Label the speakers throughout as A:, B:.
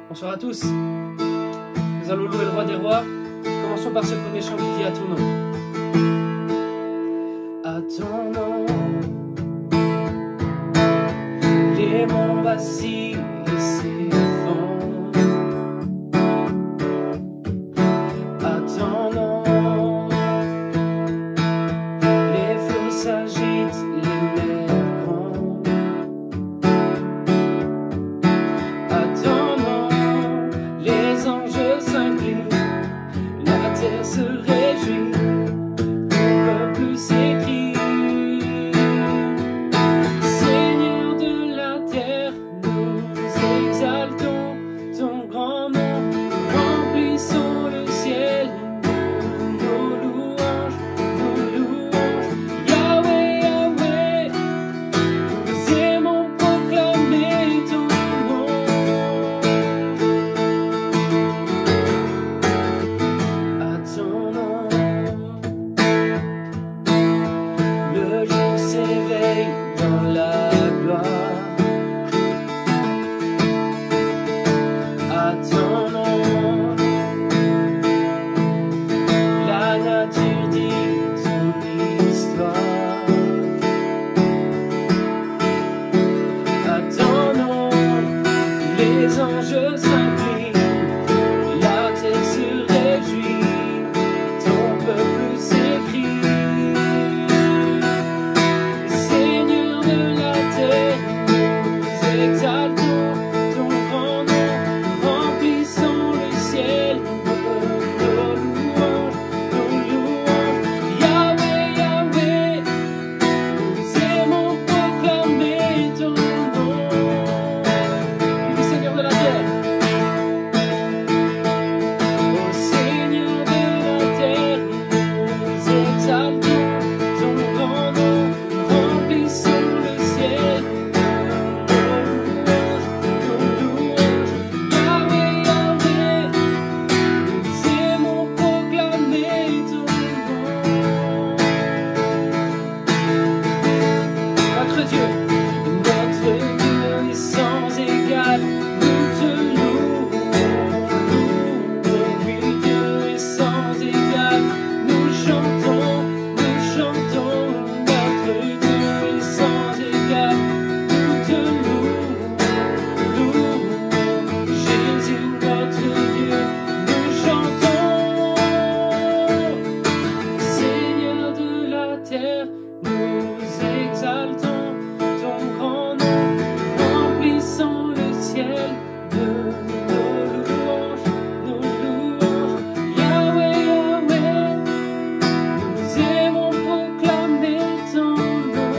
A: Bonsoir à tous. Nous allons louer le roi des rois. Commençons par ce premier chant qui dit à ton nom. À ton nom, les monts vacillent et s'effondrent. À ton nom, les flots s'agitent, les mers grondent. À ton nom, les anges s'inclinent, la terre se réjouit, ton peuple s'écrie. Seigneur de la terre, nous exaltons ton grand nom, remplissons le ciel de nos louanges, Yahweh, Yahweh, nous aimons proclamer ton nom. À ton nom, le jour s'éveille dans la gloire. À ton nom, la nature dit ton histoire. À ton nom, les anges s'inclinent, la terre se réjouit, ton peuple s'écrie. Seigneur de la terre, nous exaltons ton grand nom, remplissons le ciel de nos louanges, Yahweh, Yahweh, nous aimons proclamer ton nom. Il est Seigneur de la terre. Ô Seigneur de la terre, nous exaltons ton grand nom, remplissons le ciel de nos louanges, Yahweh, Yahweh, nous aimons proclamer ton nom. Notre Dieu est sans égal, nous te louons, oui, Dieu est sans égal, nous chantons, notre Dieu est sans égal, nous te louons, Jésus notre Dieu, nous chantons, Seigneur de la terre, nous exaltons ton grand nom, remplissons le ciel de nos louanges, Yahweh, Yahweh, nous aimons proclamer ton nom.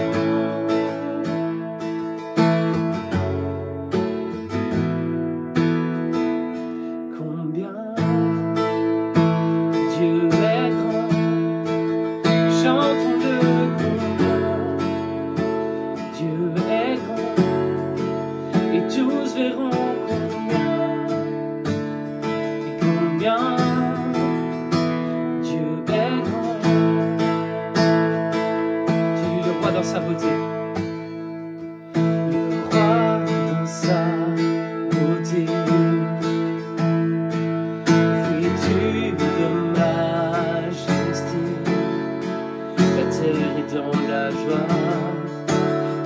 A: Combien Dieu est grand, chantons-le combien Dieu est grand, et tous verront combien Dieu est grand. Dieu le roi dans sa beauté, le roi dans sa beauté, vêtu de majesté. La terre est dans la joie,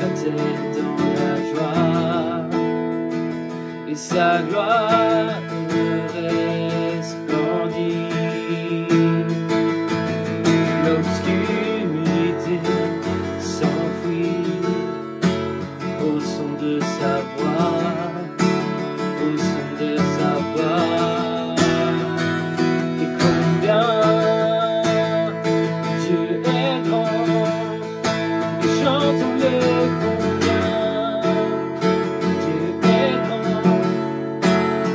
A: la terre est dans la joie, et sa gloire resplendit. L'obscurité s'enfuit au son de sa voix, au son de sa voix. Et combien Dieu est grand, et chantons-le combien Dieu est grand,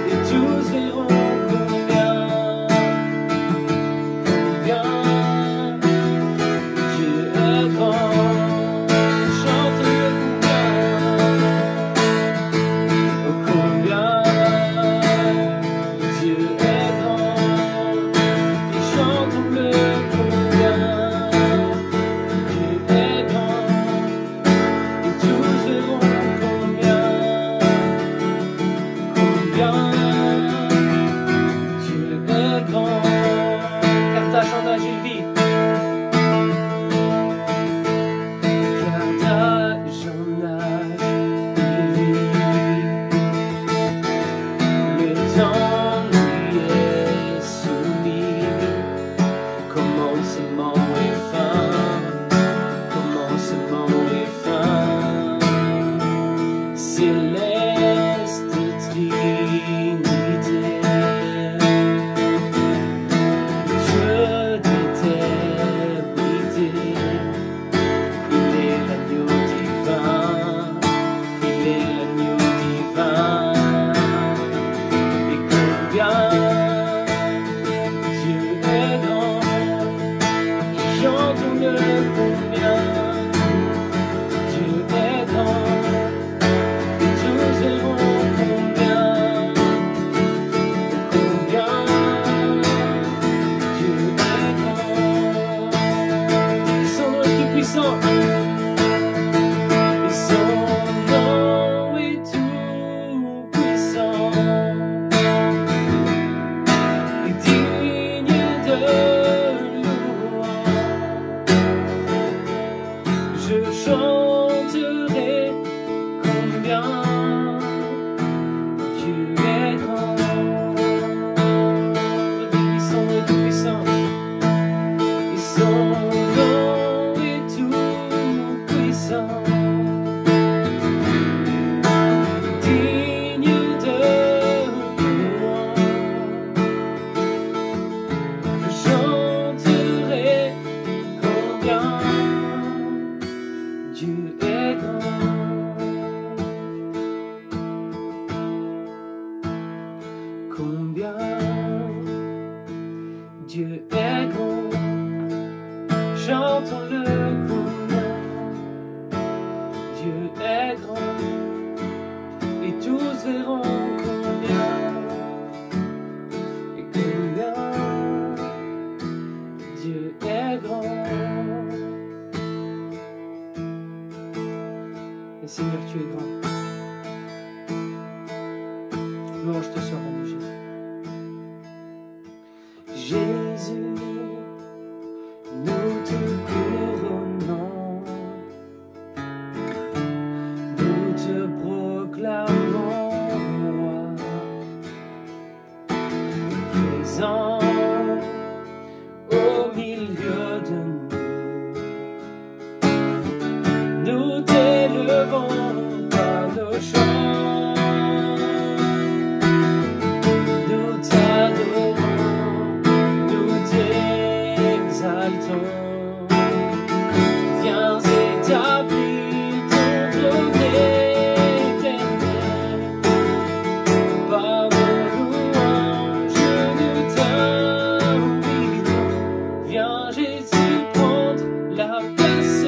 A: et tous verront combien Dieu est grand. Chante-le combien, oh combien temps lui est soumis. Commencement et fin, commencement et fin, céleste Trinité. Dieu d'éternité, il est l'agneau divin, il est l'agneau divin. Et combien Dieu est grand, chantons-le combien Dieu est grand, et tous verront combien Dieu est grand. Son nom est tout puissant, et son nom est tout puissant, et digne de je chanterai combien Dieu est grand. Son nom est tout puissant, et son nom est tout puissant, digne de louange. Je chanterai combien Dieu est grand. Combien Dieu est grand, chantons-le combien Dieu est grand, et tous verront combien, et combien Dieu est grand. Et Seigneur, tu es grand. Louange te soit rendue, Jésus. Jésus, nous te couronnons, nous te proclamons roi, présent au milieu de nous. Nous t'élevons par nos chants, nous t'adorons, nous t'exaltons. Viens établir ton trône éternel, par nos louanges nous t'invitons. Viens Jésus prendre la place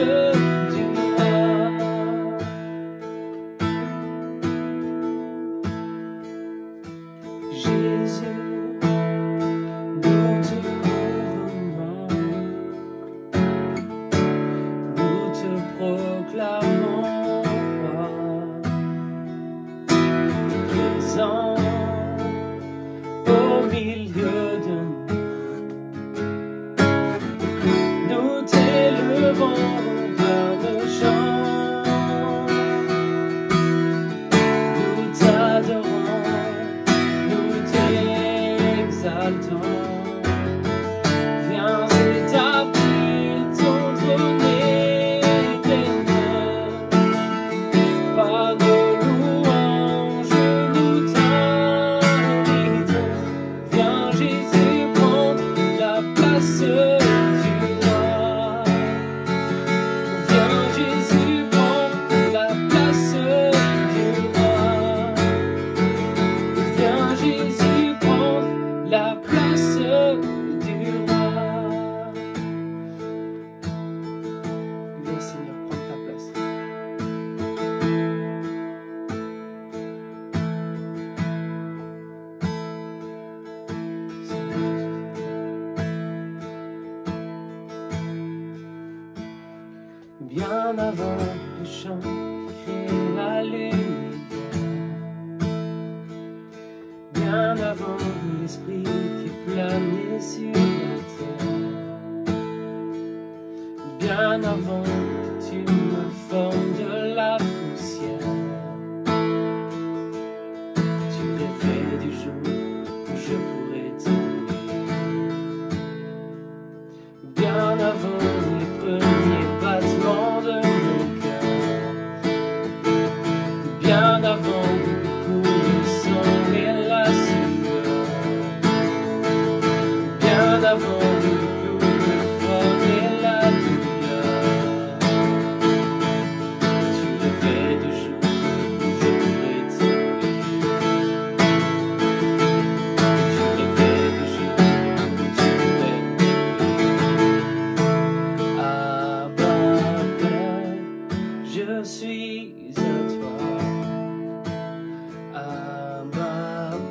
A: du roi. Jésus, nous te couronnons, nous te proclamons roi, présent au milieu de nous. Nous t'élevons par nos chants, nous t'adorons, nous t'exaltons. Viens établir ton trône éternel, par nos louanges nous t'invitons. Viens Jésus prendre la place du roi. Viens Jésus prendre la place du roi. Viens Jésus prendre la place du roi. Viens Seigneur prendre ta place. Bien avant le chant qui créa l'univers, bien avant l'esprit qui planait sur la terre, bien avant que tu me formes de la poussière, tu rêvais du jour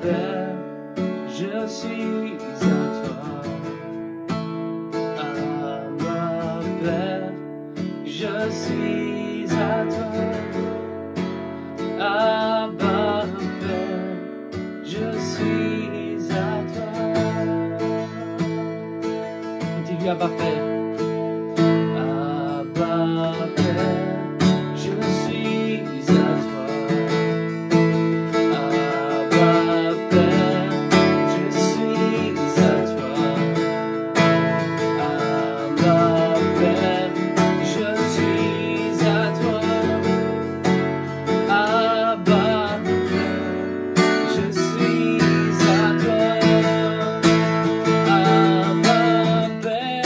A: Père, je suis à toi. Abba, Père, je suis à toi. Abba, Père, je suis à toi. Dis-lui, Abba, Père. Abba, Père, je suis à toi. Abba, Père, je suis à toi. Abba, Père, je suis à toi. Abba, Père, je suis à toi. Abba, Père,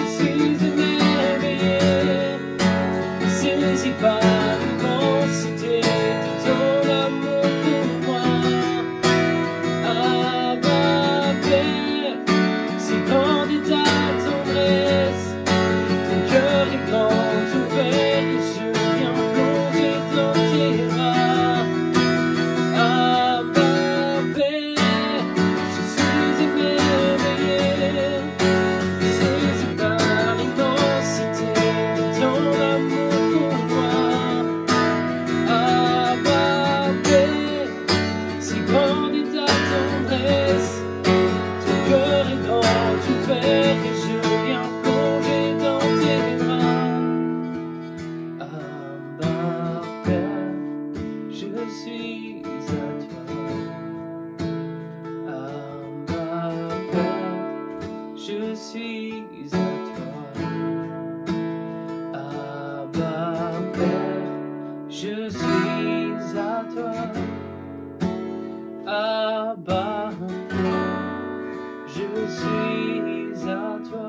A: suis émerveillé, saisi par l'immensité de ton amour pour moi. Abba, Père, si grande est ta tendresse, ton cœur est grand ouvert et je viens plonger dans tes bras. Abba, Père, je suis émerveillé, saisi par l'immensité de ton amour pour moi. Abba, Père, si grande est ta tendresse, ton cœur est grand ouvert et je viens plonger dans tes bras. Abba, Père, je suis à toi. Abba, Père, je suis à toi. Abba, Père, je suis à toi. Abba, Père, je suis à toi.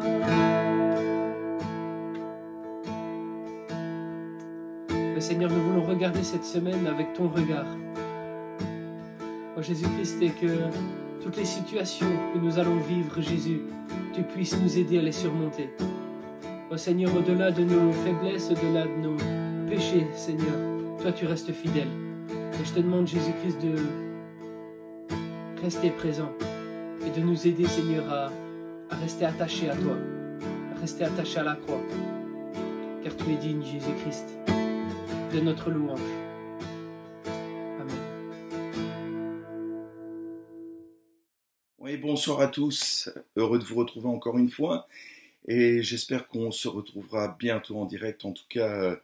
A: Mais Seigneur, nous voulons regarder cette semaine avec ton regard. Oh Jésus-Christ, et que toutes les situations que nous allons vivre, Jésus, tu puisses nous aider à les surmonter. Oh Seigneur, au-delà de nos faiblesses, au-delà de nos péchés, Seigneur, toi tu restes fidèle. Et je te demande, Jésus-Christ, de rester présent et de nous aider, Seigneur, à rester attachés à toi, à rester attachés à la croix. Car tu es digne, Jésus-Christ, de notre louange. Amen.
B: Oui, bonsoir à tous, heureux de vous retrouver encore une fois et j'espère qu'on se retrouvera bientôt en direct, en tout cas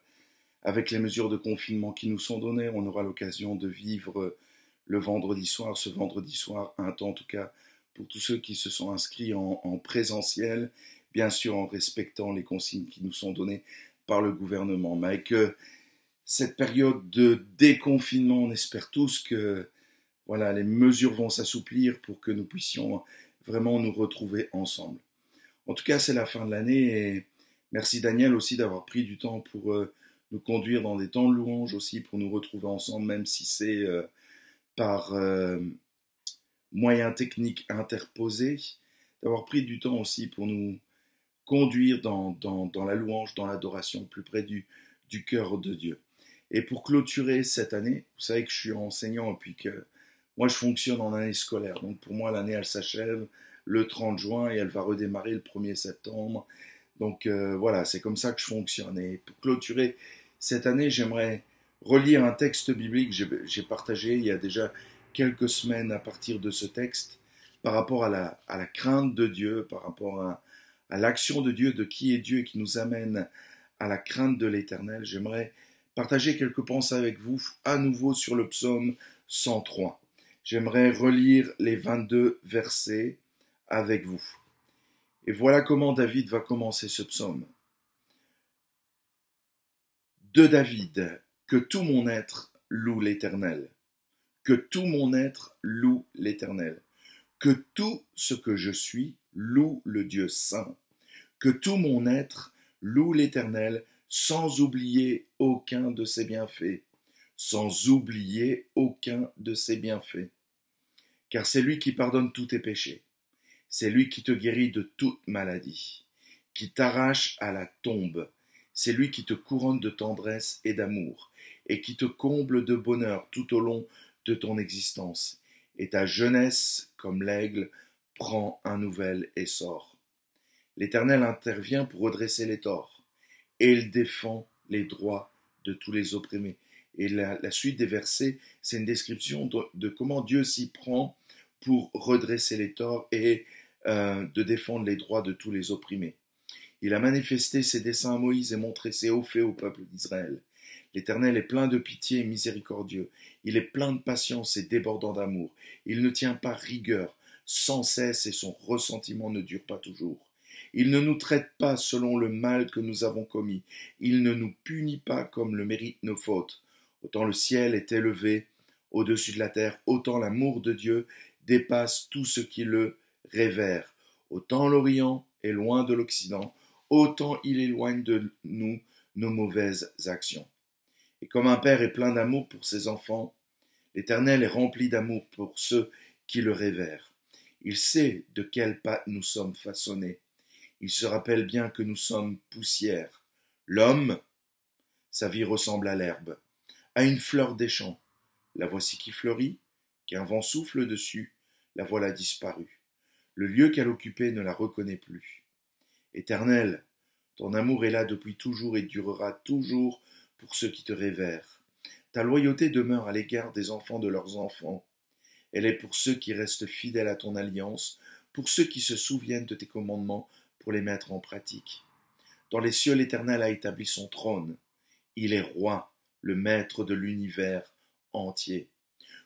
B: avec les mesures de confinement qui nous sont données, on aura l'occasion de vivre le vendredi soir, ce vendredi soir, un temps en tout cas pour tous ceux qui se sont inscrits en présentiel, bien sûr en respectant les consignes qui nous sont données par le gouvernement, mais avec cette période de déconfinement, on espère tous que voilà, les mesures vont s'assouplir pour que nous puissions vraiment nous retrouver ensemble. En tout cas, c'est la fin de l'année et merci Daniel aussi d'avoir pris du temps pour nous conduire dans des temps de louange aussi, pour nous retrouver ensemble, même si c'est par moyens techniques interposés, d'avoir pris du temps aussi pour nous conduire dans la louange, dans l'adoration, plus près du cœur de Dieu. Et pour clôturer cette année, vous savez que je suis enseignant et puis que moi je fonctionne en année scolaire. Donc pour moi l'année elle s'achève le 30 juin et elle va redémarrer le 1er septembre. Donc voilà, c'est comme ça que je fonctionne. Et pour clôturer cette année, j'aimerais relire un texte biblique que j'ai partagé il y a déjà quelques semaines à partir de ce texte par rapport à la crainte de Dieu, par rapport à l'action de Dieu, de qui est Dieu et qui nous amène à la crainte de l'Éternel. J'aimerais partager quelques pensées avec vous à nouveau sur le psaume 103. J'aimerais relire les 22 versets avec vous. Et voilà comment David va commencer ce psaume. De David, que tout mon être loue l'Éternel. Que tout mon être loue l'Éternel. Que tout ce que je suis loue le Dieu saint. Que tout mon être loue l'Éternel, sans oublier aucun de ses bienfaits. Sans oublier aucun de ses bienfaits. Car c'est lui qui pardonne tous tes péchés. C'est lui qui te guérit de toute maladie, qui t'arrache à la tombe. C'est lui qui te couronne de tendresse et d'amour, et qui te comble de bonheur tout au long de ton existence. et ta jeunesse, comme l'aigle, prend un nouvel essor. L'Éternel intervient pour redresser les torts, et il défend les droits de tous les opprimés. Et la suite des versets, c'est une description de comment Dieu s'y prend pour redresser les torts et de défendre les droits de tous les opprimés. Il a manifesté ses desseins à Moïse et montré ses hauts faits au peuple d'Israël. L'Éternel est plein de pitié et miséricordieux. Il est plein de patience et débordant d'amour. Il ne tient pas rigueur sans cesse et son ressentiment ne dure pas toujours. Il ne nous traite pas selon le mal que nous avons commis. Il ne nous punit pas comme le méritent nos fautes. Autant le ciel est élevé au-dessus de la terre, autant l'amour de Dieu dépasse tout ce qui le révère. Autant l'Orient est loin de l'Occident, autant il éloigne de nous nos mauvaises actions. Et comme un père est plein d'amour pour ses enfants, l'Éternel est rempli d'amour pour ceux qui le révèrent. Il sait de quelle pâte nous sommes façonnés. Il se rappelle bien que nous sommes poussière. L'homme, sa vie ressemble à l'herbe, à une fleur des champs. La voici qui fleurit, qu'un vent souffle dessus, la voilà disparue. Le lieu qu'elle occupait ne la reconnaît plus. Éternel, ton amour est là depuis toujours et durera toujours pour ceux qui te révèrent. Ta loyauté demeure à l'égard des enfants de leurs enfants. Elle est pour ceux qui restent fidèles à ton alliance, pour ceux qui se souviennent de tes commandements pour les mettre en pratique. Dans les cieux, l'Éternel a établi son trône. Il est roi, le maître de l'univers entier.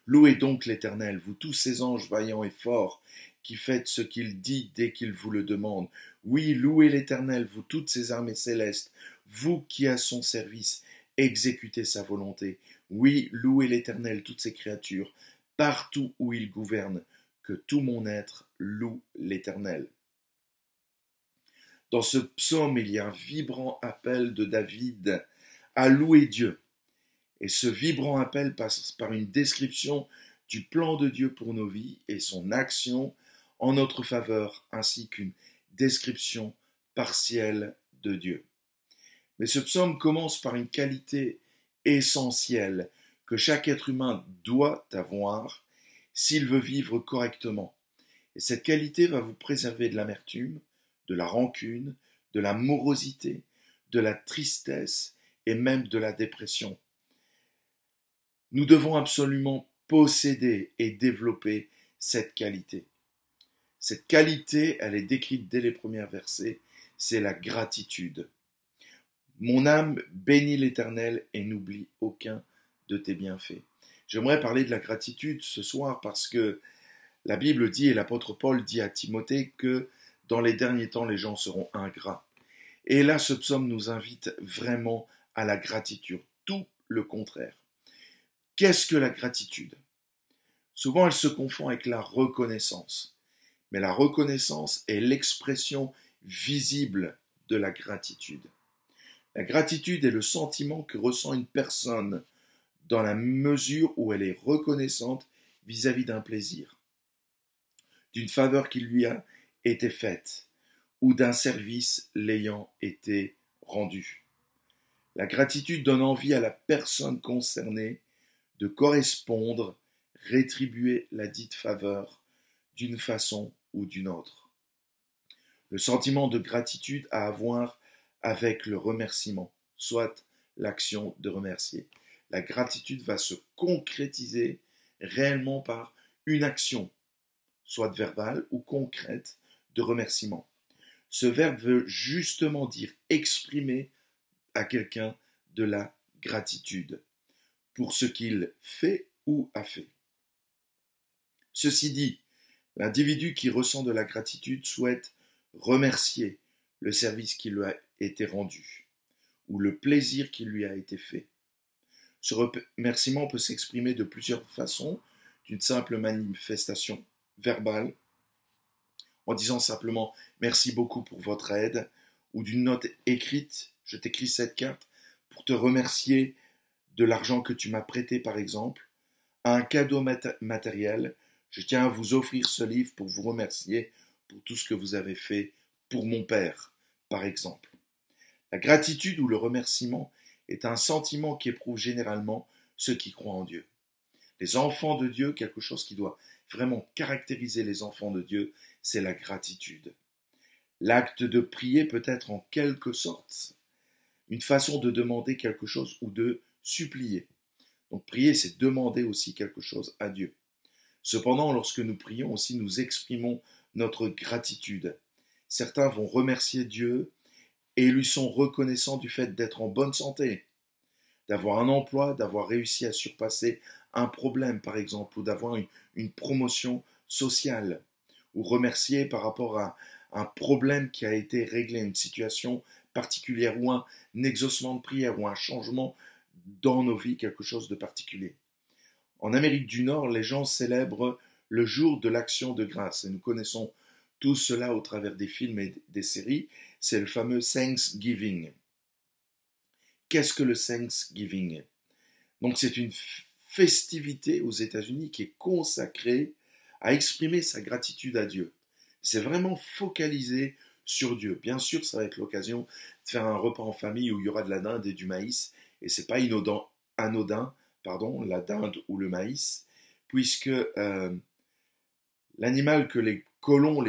B: Louez donc l'Éternel, vous tous ces anges vaillants et forts, qui faites ce qu'il dit dès qu'il vous le demande. Oui, louez l'Éternel, vous toutes ces armées célestes, vous qui à son service exécutez sa volonté. Oui, louez l'Éternel, toutes ses créatures, partout où il gouverne, que tout mon être loue l'Éternel. Dans ce psaume, il y a un vibrant appel de David à louer Dieu. Et ce vibrant appel passe par une description du plan de Dieu pour nos vies et son action en notre faveur, ainsi qu'une description partielle de Dieu. Mais ce psaume commence par une qualité essentielle que chaque être humain doit avoir s'il veut vivre correctement. Et cette qualité va vous préserver de l'amertume, de la rancune, de la morosité, de la tristesse et même de la dépression. Nous devons absolument posséder et développer cette qualité. Cette qualité, elle est décrite dès les premiers versets, c'est la gratitude. Mon âme bénit l'Éternel et n'oublie aucun de tes bienfaits. J'aimerais parler de la gratitude ce soir parce que la Bible dit et l'apôtre Paul dit à Timothée que dans les derniers temps, les gens seront ingrats. Et là, ce psaume nous invite vraiment à la gratitude, tout le contraire. Qu'est-ce que la gratitude ? Souvent, elle se confond avec la reconnaissance. Mais la reconnaissance est l'expression visible de la gratitude. La gratitude est le sentiment que ressent une personne dans la mesure où elle est reconnaissante vis-à-vis d'un plaisir, d'une faveur qui lui a été faite ou d'un service l'ayant été rendu. La gratitude donne envie à la personne concernée de correspondre, rétribuer la dite faveur d'une façon ou d'une autre. Le sentiment de gratitude a à voir avec le remerciement, soit l'action de remercier. La gratitude va se concrétiser réellement par une action, soit verbale ou concrète, de remerciement. Ce verbe veut justement dire exprimer à quelqu'un de la gratitude pour ce qu'il fait ou a fait. Ceci dit, l'individu qui ressent de la gratitude souhaite remercier le service qui lui a été rendu ou le plaisir qui lui a été fait. Ce remerciement peut s'exprimer de plusieurs façons, d'une simple manifestation verbale, en disant simplement « merci beaucoup pour votre aide » ou d'une note écrite « je t'écris cette carte pour te remercier de l'argent que tu m'as prêté par exemple », à un cadeau matériel « je tiens à vous offrir ce livre pour vous remercier pour tout ce que vous avez fait pour mon père » par exemple. La gratitude ou le remerciement est un sentiment qu'éprouvent généralement ceux qui croient en Dieu. Les enfants de Dieu, quelque chose qui doit vraiment caractériser les enfants de Dieu, c'est la gratitude. L'acte de prier peut être en quelque sorte une façon de demander quelque chose ou de supplier. Donc prier, c'est demander aussi quelque chose à Dieu. Cependant, lorsque nous prions aussi, nous exprimons notre gratitude. Certains vont remercier Dieu et lui sont reconnaissants du fait d'être en bonne santé, d'avoir un emploi, d'avoir réussi à surpasser un problème par exemple, ou d'avoir une promotion sociale, ou remercier par rapport à un problème qui a été réglé, une situation particulière, ou un exaucement de prière, ou un changement dans nos vies, quelque chose de particulier. En Amérique du Nord, les gens célèbrent le jour de l'action de grâce, et nous connaissons tout cela au travers des films et des séries, c'est le fameux Thanksgiving. Qu'est-ce que le Thanksgiving? Donc c'est une festivité aux États-Unis qui est consacrée à exprimer sa gratitude à Dieu. C'est vraiment focalisé sur Dieu. Bien sûr, ça va être l'occasion de faire un repas en famille où il y aura de la dinde et du maïs, et c'est pas anodin, la dinde ou le maïs, puisque l'animal que les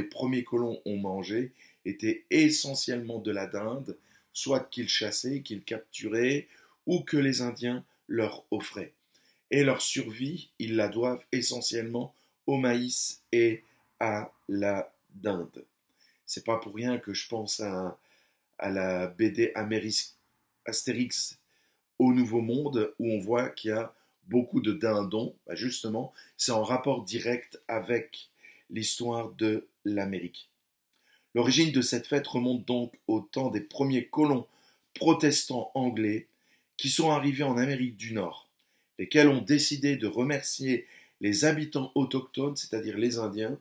B: premiers colons ont mangé, était essentiellement de la dinde, soit qu'ils chassaient, qu'ils capturaient, ou que les Indiens leur offraient. Et leur survie, ils la doivent essentiellement au maïs et à la dinde. C'est pas pour rien que je pense à la BD Astérix au Nouveau Monde, où on voit qu'il y a beaucoup de dindons. Justement, c'est en rapport direct avec l'histoire de l'Amérique. L'origine de cette fête remonte donc au temps des premiers colons protestants anglais qui sont arrivés en Amérique du Nord, lesquels ont décidé de remercier les habitants autochtones, c'est-à-dire les Indiens,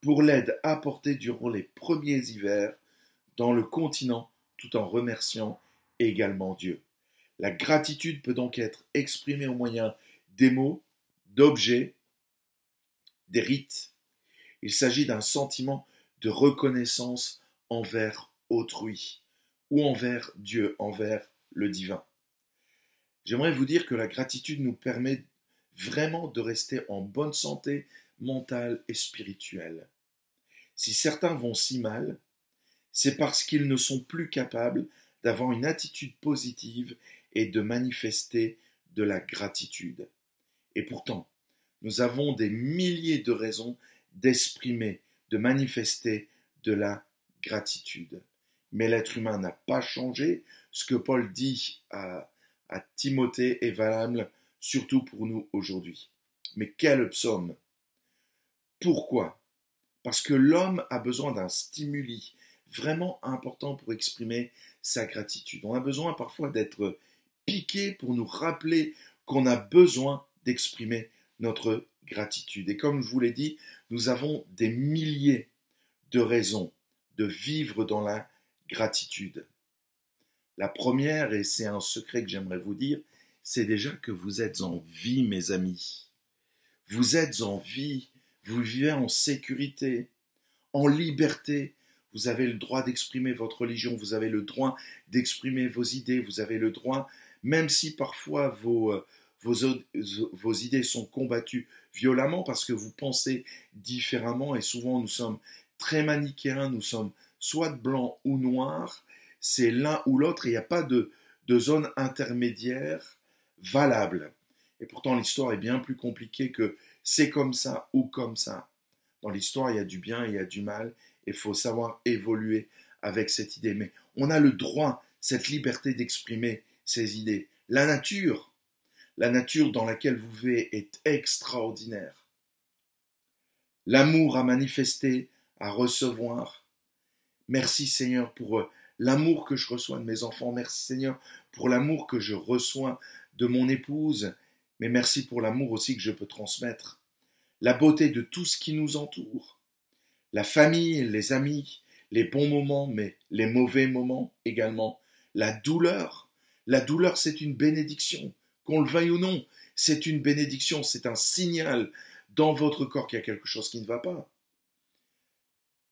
B: pour l'aide apportée durant les premiers hivers dans le continent, tout en remerciant également Dieu. La gratitude peut donc être exprimée au moyen des mots, d'objets, des rites. Il s'agit d'un sentiment de reconnaissance envers autrui ou envers Dieu, envers le divin. J'aimerais vous dire que la gratitude nous permet vraiment de rester en bonne santé mentale et spirituelle. Si certains vont si mal, c'est parce qu'ils ne sont plus capables d'avoir une attitude positive et de manifester de la gratitude. Et pourtant, nous avons des milliers de raisons d'exprimer, de manifester de la gratitude. Mais l'être humain n'a pas changé. Ce que Paul dit à Timothée est valable surtout pour nous aujourd'hui. Mais quel psaume! Pourquoi? Parce que l'homme a besoin d'un stimuli vraiment important pour exprimer sa gratitude. On a besoin parfois d'être piqué pour nous rappeler qu'on a besoin d'exprimer notre gratitude. Et comme je vous l'ai dit, nous avons des milliers de raisons de vivre dans la gratitude. La première, et c'est un secret que j'aimerais vous dire, c'est déjà que vous êtes en vie, mes amis. Vous êtes en vie, vous vivez en sécurité, en liberté. Vous avez le droit d'exprimer votre religion, vous avez le droit d'exprimer vos idées, vous avez le droit, même si parfois vos idées sont combattues violemment parce que vous pensez différemment, et souvent nous sommes très manichéens, nous sommes soit blanc ou noir, c'est l'un ou l'autre, et il n'y a pas de zone intermédiaire valable. Et pourtant l'histoire est bien plus compliquée que c'est comme ça ou comme ça. Dans l'histoire, il y a du bien et il y a du mal, et il faut savoir évoluer avec cette idée. Mais on a le droit, cette liberté d'exprimer ces idées. La nature dans laquelle vous vivez est extraordinaire. L'amour à manifester, à recevoir. Merci Seigneur pour l'amour que je reçois de mes enfants. Merci Seigneur pour l'amour que je reçois de mon épouse. Mais merci pour l'amour aussi que je peux transmettre. La beauté de tout ce qui nous entoure. La famille, les amis, les bons moments, mais les mauvais moments également. La douleur, c'est une bénédiction. Qu'on le veuille ou non, c'est une bénédiction, c'est un signal dans votre corps qu'il y a quelque chose qui ne va pas.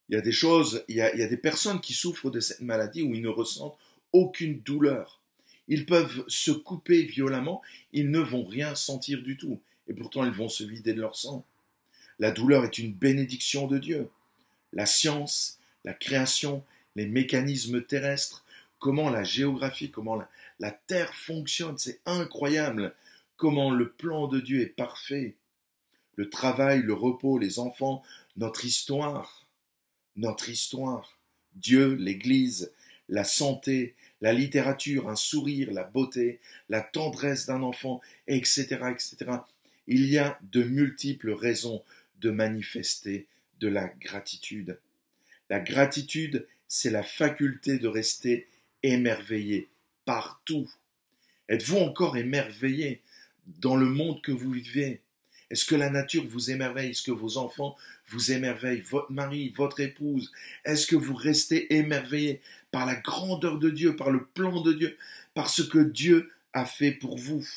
B: Il y a des choses, il y a des personnes qui souffrent de cette maladie où ils ne ressentent aucune douleur. Ils peuvent se couper violemment, ils ne vont rien sentir du tout. et pourtant elles vont se vider de leur sang. La douleur est une bénédiction de Dieu. La science, la création, les mécanismes terrestres, comment la géographie, comment la Terre fonctionne, c'est incroyable. Comment le plan de Dieu est parfait. Le travail, le repos, les enfants, notre histoire, Dieu, l'Église, la santé, la littérature, un sourire, la beauté, la tendresse d'un enfant, etc., etc. Il y a de multiples raisons de manifester de la gratitude. La gratitude, c'est la faculté de rester émerveillé partout. Êtes-vous encore émerveillé dans le monde que vous vivez? Est-ce que la nature vous émerveille? Est-ce que vos enfants vous émerveillent? Votre mari, votre épouse? Est-ce que vous restez émerveillé par la grandeur de Dieu, par le plan de Dieu, par ce que Dieu a fait pour vous?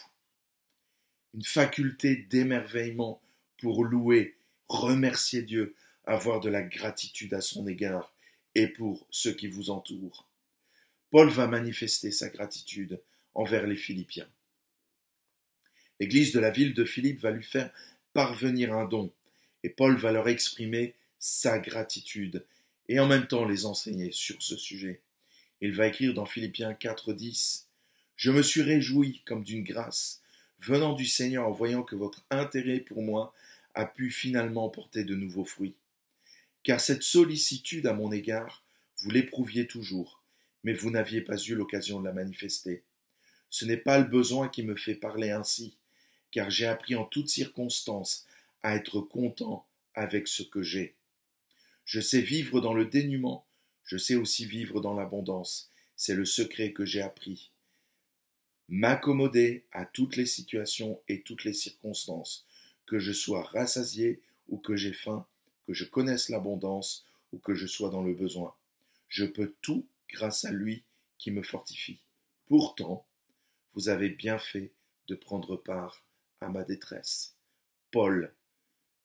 B: Une faculté d'émerveillement pour louer, remercier Dieu, avoir de la gratitude à son égard et pour ceux qui vous entourent. Paul va manifester sa gratitude envers les Philippiens. L'église de la ville de Philippe va lui faire parvenir un don et Paul va leur exprimer sa gratitude et en même temps les enseigner sur ce sujet. Il va écrire dans Philippiens 4:10 « Je me suis réjoui comme d'une grâce venant du Seigneur en voyant que votre intérêt pour moi a pu finalement porter de nouveaux fruits. Car cette sollicitude à mon égard, vous l'éprouviez toujours, mais vous n'aviez pas eu l'occasion de la manifester. Ce n'est pas le besoin qui me fait parler ainsi, car j'ai appris en toutes circonstances à être content avec ce que j'ai. Je sais vivre dans le dénuement, je sais aussi vivre dans l'abondance. C'est le secret que j'ai appris. M'accommoder à toutes les situations et toutes les circonstances, que je sois rassasié ou que j'ai faim, que je connaisse l'abondance ou que je sois dans le besoin. Je peux tout grâce à lui qui me fortifie. Pourtant, vous avez bien fait de prendre part à ma détresse. Paul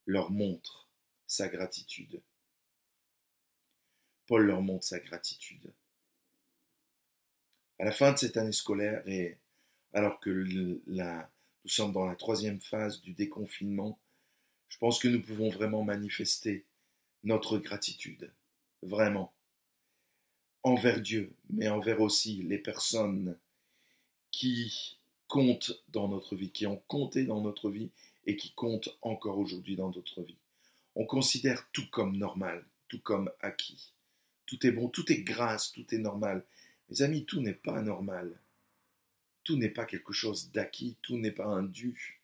B: leur montre sa gratitude. Paul leur montre sa gratitude. À la fin de cette année scolaire, et alors que nous sommes dans la 3e phase du déconfinement, je pense que nous pouvons vraiment manifester notre gratitude, vraiment, envers Dieu, mais envers aussi les personnes qui comptent dans notre vie, qui ont compté dans notre vie et qui comptent encore aujourd'hui dans notre vie. On considère tout comme normal, tout comme acquis. Tout est bon, tout est grâce, tout est normal. Mes amis, tout n'est pas normal. Tout n'est pas quelque chose d'acquis, tout n'est pas un dû.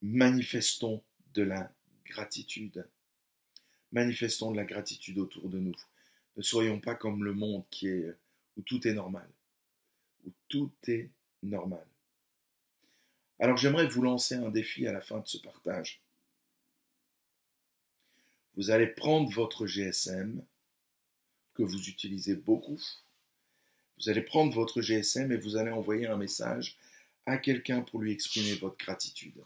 B: Manifestons de la gratitude. Manifestons de la gratitude autour de nous. Ne soyons pas comme le monde où tout est normal. Où tout est normal. Alors j'aimerais vous lancer un défi à la fin de ce partage. Vous allez prendre votre GSM, que vous utilisez beaucoup. Vous allez prendre votre GSM et vous allez envoyer un message à quelqu'un pour lui exprimer votre gratitude.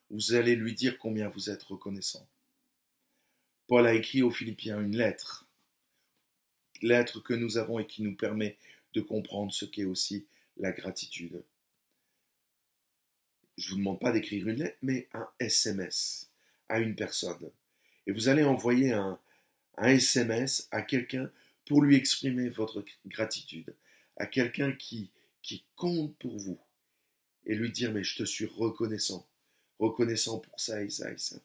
B: Vous allez lui dire combien vous êtes reconnaissant. Paul a écrit aux Philippiens une lettre que nous avons et qui nous permet de comprendre ce qu'est aussi la gratitude. Je ne vous demande pas d'écrire une lettre, mais un SMS à une personne. Et vous allez envoyer un SMS à quelqu'un pour lui exprimer votre gratitude, à quelqu'un qui compte pour vous, et lui dire, mais je te suis reconnaissant pour ça et ça et ça.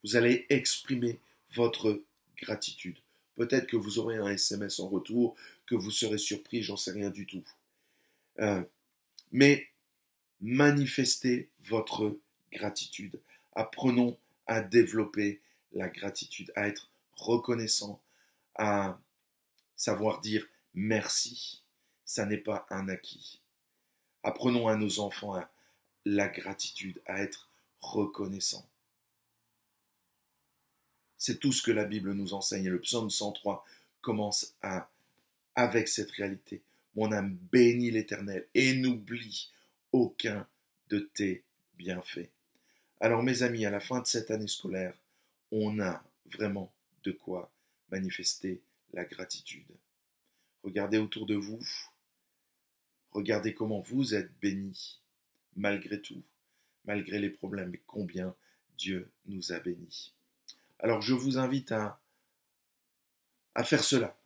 B: Vous allez exprimer votre gratitude. Peut-être que vous aurez un SMS en retour, que vous serez surpris, j'en sais rien du tout. Mais manifestez votre gratitude. Apprenons à développer la gratitude, à être reconnaissant, à savoir dire merci. Ça n'est pas un acquis. Apprenons à nos enfants la gratitude, à être reconnaissant. C'est tout ce que la Bible nous enseigne. Et le psaume 103 commence avec cette réalité. Mon âme bénit l'Éternel et n'oublie aucun de tes bienfaits. Alors mes amis, à la fin de cette année scolaire, on a vraiment de quoi manifester la gratitude. Regardez autour de vous. Regardez comment vous êtes bénis malgré tout. malgré les problèmes, et combien Dieu nous a bénis. Alors je vous invite à faire cela.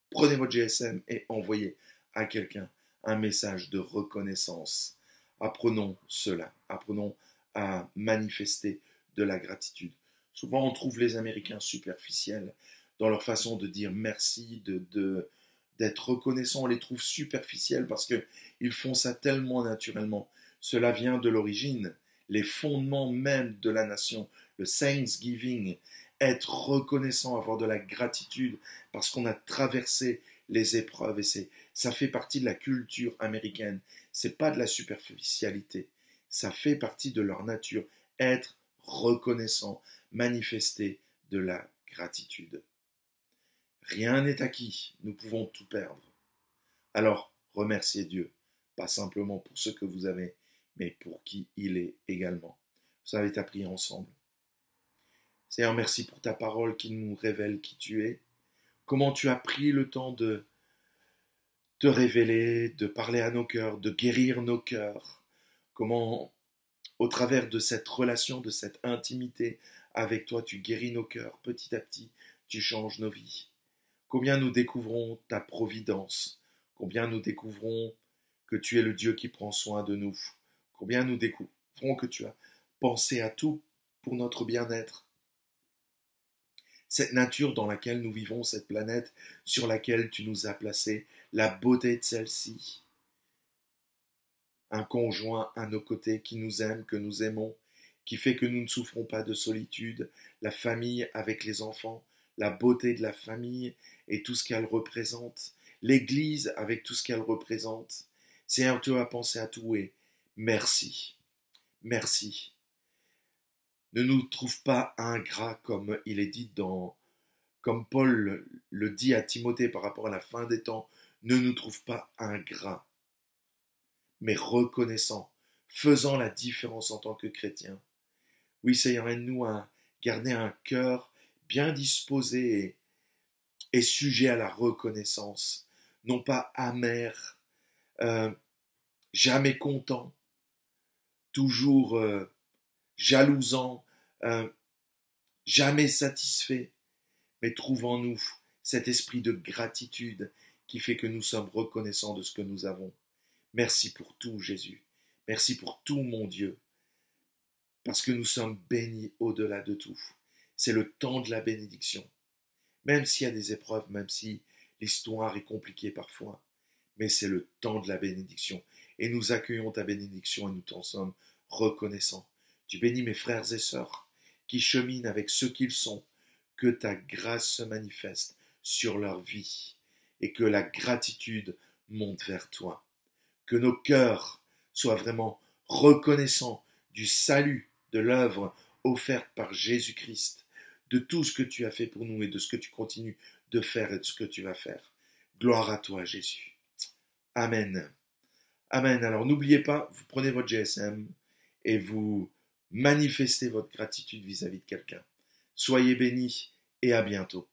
B: Prenez votre GSM et envoyez à quelqu'un un message de reconnaissance. Apprenons cela, apprenons à manifester de la gratitude. Souvent on trouve les Américains superficiels dans leur façon de dire merci, d'être reconnaissant. On les trouve superficiels parce qu'ils font ça tellement naturellement. Cela vient de l'origine, les fondements même de la nation, le Thanksgiving, être reconnaissant, avoir de la gratitude parce qu'on a traversé les épreuves, et ça fait partie de la culture américaine. C'est pas de la superficialité, ça fait partie de leur nature, être reconnaissant, manifester de la gratitude. Rien n'est acquis, nous pouvons tout perdre. Alors, remerciez Dieu, pas simplement pour ce que vous avez, mais pour qui il est également. Vous avez à prier ensemble. Seigneur, merci pour ta parole qui nous révèle qui tu es, comment tu as pris le temps de te révéler, de parler à nos cœurs, de guérir nos cœurs, comment au travers de cette relation, de cette intimité avec toi, tu guéris nos cœurs petit à petit, tu changes nos vies. Combien nous découvrons ta providence, combien nous découvrons que tu es le Dieu qui prend soin de nous, combien nous découvrons que tu as pensé à tout pour notre bien-être. Cette nature dans laquelle nous vivons, cette planète sur laquelle tu nous as placés, la beauté de celle-ci, un conjoint à nos côtés qui nous aime, que nous aimons, qui fait que nous ne souffrons pas de solitude, la famille avec les enfants, la beauté de la famille et tout ce qu'elle représente, l'Église avec tout ce qu'elle représente. Seigneur, tu as pensé à tout et merci, merci. Ne nous trouve pas ingrats comme il est dit comme Paul le dit à Timothée par rapport à la fin des temps, ne nous trouve pas ingrats, mais reconnaissants, faisant la différence en tant que chrétiens. Oui, Seigneur, aide-nous à garder un cœur bien disposé et sujet à la reconnaissance, non pas amer, jamais content, toujours jalousant, jamais satisfait, mais trouve en nous cet esprit de gratitude qui fait que nous sommes reconnaissants de ce que nous avons. Merci pour tout, Jésus. Merci pour tout, mon Dieu, parce que nous sommes bénis au-delà de tout. C'est le temps de la bénédiction. Même s'il y a des épreuves, même si l'histoire est compliquée parfois, mais c'est le temps de la bénédiction. Et nous accueillons ta bénédiction et nous t'en sommes reconnaissants. Tu bénis mes frères et sœurs qui cheminent avec ce qu'ils sont, que ta grâce se manifeste sur leur vie et que la gratitude monte vers toi. Que nos cœurs soient vraiment reconnaissants du salut, de l'œuvre offerte par Jésus-Christ, de tout ce que tu as fait pour nous et de ce que tu continues de faire et de ce que tu vas faire. Gloire à toi, Jésus. Amen. Amen. Alors n'oubliez pas, vous prenez votre GSM et vous manifestez votre gratitude vis-à-vis de quelqu'un. Soyez bénis et à bientôt.